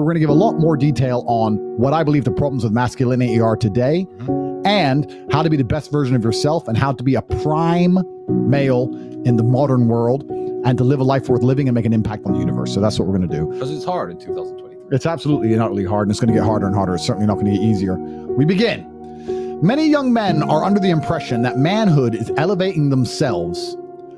going to give a lot more detail on what I believe the problems with masculinity are today, and how to be the best version of yourself, and how to be a prime male in the modern world, and to live a life worth living and make an impact on the universe. So that's what we're going to do. Because it's hard in 2023. It's absolutely not really hard, and it's going to get harder and harder. It's certainly not going to get easier. We begin. Many young men are under the impression that manhood is elevating themselves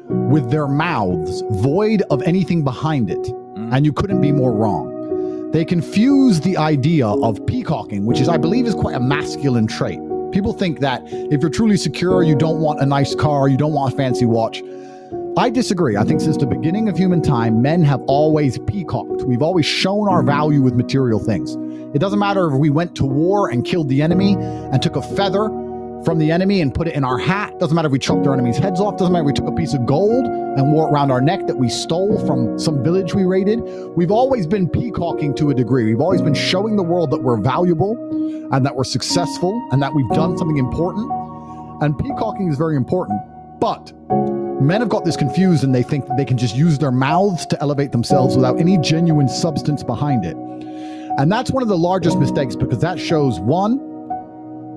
with their mouths, void of anything behind it. And you couldn't be more wrong. They confuse the idea of peacocking, which is, I believe, is quite a masculine trait. People think that if you're truly secure, you don't want a nice car, you don't want a fancy watch. I disagree. I think since the beginning of human time, men have always peacocked. We've always shown our value with material things. It doesn't matter if we went to war and killed the enemy and took a feather from the enemy and put it in our hat. Doesn't matter if we chopped our enemies' heads off. Doesn't matter if we took a piece of gold and wore it around our neck that we stole from some village we raided. We've always been peacocking to a degree. We've always been showing the world that we're valuable and that we're successful and that we've done something important. And peacocking is very important. But men have got this confused, and they think that they can just use their mouths to elevate themselves without any genuine substance behind it. And that's one of the largest mistakes, because that shows, one,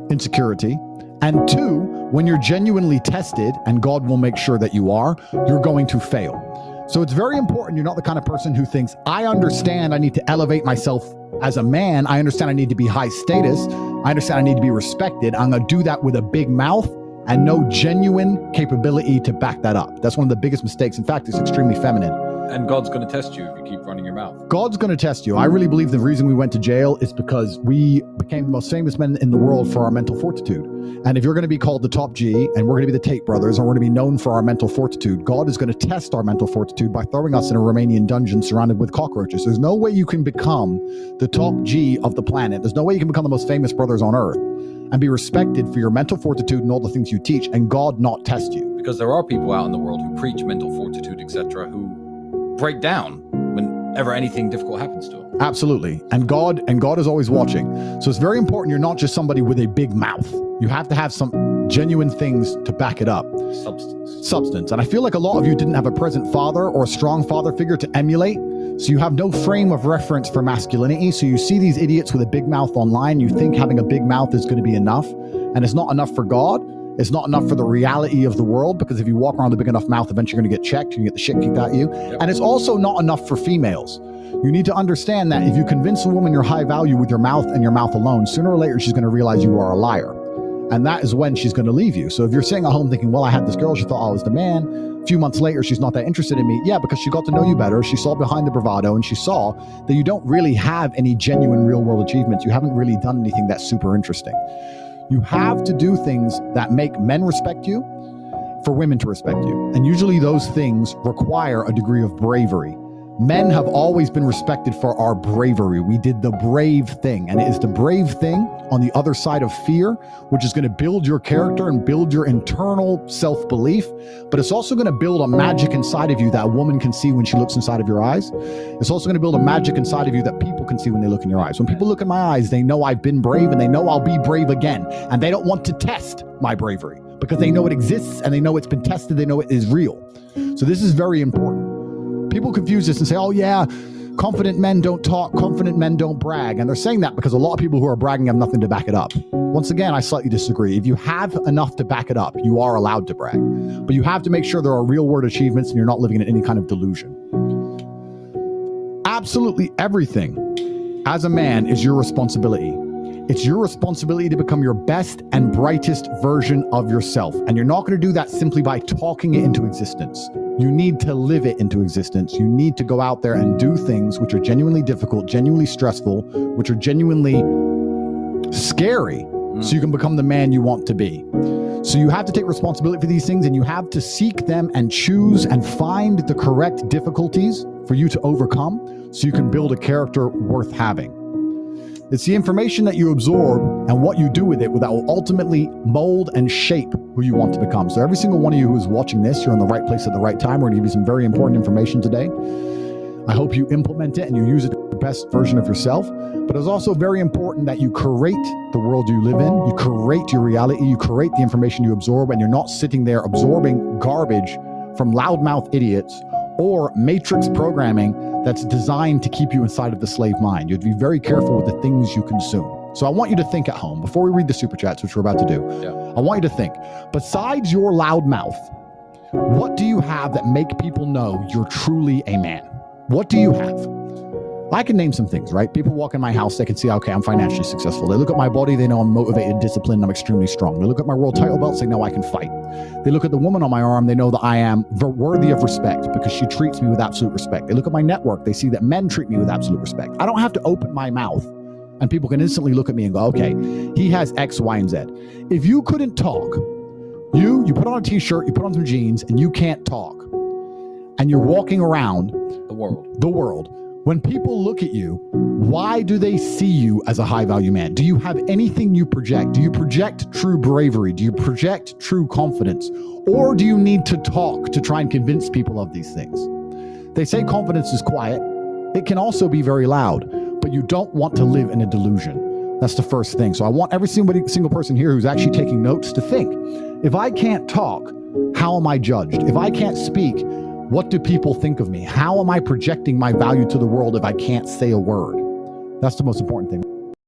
insecurity, and two, when you're genuinely tested, and God will make sure that you are, you're going to fail. So it's very important you're not the kind of person who thinks, I understand I need to elevate myself as a man. I understand I need to be high status. I understand I need to be respected. I'm going to do that with a big mouth and no genuine capability to back that up. That's one of the biggest mistakes. In fact, it's extremely feminine. And God's going to test you if you keep running your mouth. God's going to test you. I really believe the reason we went to jail is because we became the most famous men in the world for our mental fortitude. And if you're going to be called the top G, and we're going to be the Tate brothers, and we're going to be known for our mental fortitude, God is going to test our mental fortitude by throwing us in a Romanian dungeon surrounded with cockroaches. There's no way you can become the top G of the planet. There's no way you can become the most famous brothers on earth and be respected for your mental fortitude and all the things you teach, and God not test you. Because there are people out in the world who preach mental fortitude, etc., who break down whenever anything difficult happens to them. Absolutely. And God is always watching. So it's very important you're not just somebody with a big mouth. You have to have some genuine things to back it up. Substance. And I feel like a lot of you didn't have a present father or a strong father figure to emulate. So you have no frame of reference for masculinity. So you see these idiots with a big mouth online. You think having a big mouth is going to be enough. And it's not enough for God. It's not enough for the reality of the world, because if you walk around with a big enough mouth, eventually you're going to get checked. You can get the shit kicked out of you. Yep. And it's also not enough for females. You need to understand that if you convince a woman you're high value with your mouth and your mouth alone, sooner or later she's going to realize you are a liar. And that is when she's going to leave you. So if you're sitting at home thinking, well, I had this girl, she thought I was the man. A few months later, she's not that interested in me. Yeah, because she got to know you better. She saw behind the bravado, and she saw that you don't really have any genuine real world achievements. You haven't really done anything that's super interesting. You have to do things that make men respect you for women to respect you. And usually those things require a degree of bravery. Men have always been respected for our bravery. We did the brave thing, and it is the brave thing on the other side of fear, which is going to build your character and build your internal self-belief, but it's also going to build a magic inside of you that a woman can see when she looks inside of your eyes. It's also going to build a magic inside of you that people can see when they look in your eyes. When people look in my eyes, they know I've been brave, and they know I'll be brave again, and they don't want to test my bravery because they know it exists, and they know it's been tested, they know it is real. So this is very important. People confuse this and say, oh yeah, confident men don't talk, confident men don't brag. And they're saying that because a lot of people who are bragging have nothing to back it up. Once again, I slightly disagree. If you have enough to back it up, you are allowed to brag. But you have to make sure there are real world achievements and you're not living in any kind of delusion. Absolutely everything as a man is your responsibility. It's your responsibility to become your best and brightest version of yourself. And you're not going to do that simply by talking it into existence. You need to live it into existence. You need to go out there and do things which are genuinely difficult, genuinely stressful, which are genuinely scary, so you can become the man you want to be. So you have to take responsibility for these things, and you have to seek them and choose and find the correct difficulties for you to overcome so you can build a character worth having. It's the information that you absorb and what you do with it that will ultimately mold and shape who you want to become. So every single one of you who is watching this, you're in the right place at the right time. We're going to give you some very important information today. I hope you implement it and you use it to the best version of yourself. But it's also very important that you create the world you live in. You create your reality. You create the information you absorb, and you're not sitting there absorbing garbage from loudmouth idiots or matrix programming that's designed to keep you inside of the slave mind. You have to be very careful with the things you consume. So I want you to think at home, before we read the super chats, which we're about to do, I want you to think, besides your loud mouth, what do you have that make people know you're truly a man? What do you have? I can name some things, right? People walk in my house, they can see, okay, I'm financially successful. They look at my body, they know I'm motivated, disciplined, I'm extremely strong. They look at my world title belts, they know I can fight. They look at the woman on my arm, they know that I am worthy of respect because she treats me with absolute respect. They look at my network, they see that men treat me with absolute respect. I don't have to open my mouth and people can instantly look at me and go, okay, he has X, Y, and Z. If you couldn't talk, you put on a t-shirt, you put on some jeans, and you can't talk, and you're walking around the world. When people look at you, why do they see you as a high-value man? Do you have anything you project? Do you project true bravery? Do you project true confidence? Or do you need to talk to try and convince people of these things? They say confidence is quiet. It can also be very loud, but you don't want to live in a delusion. That's the first thing. So I want every single person here who's actually taking notes to think, if I can't talk, how am I judged? If I can't speak, what do people think of me? How am I projecting my value to the world if I can't say a word? That's the most important thing.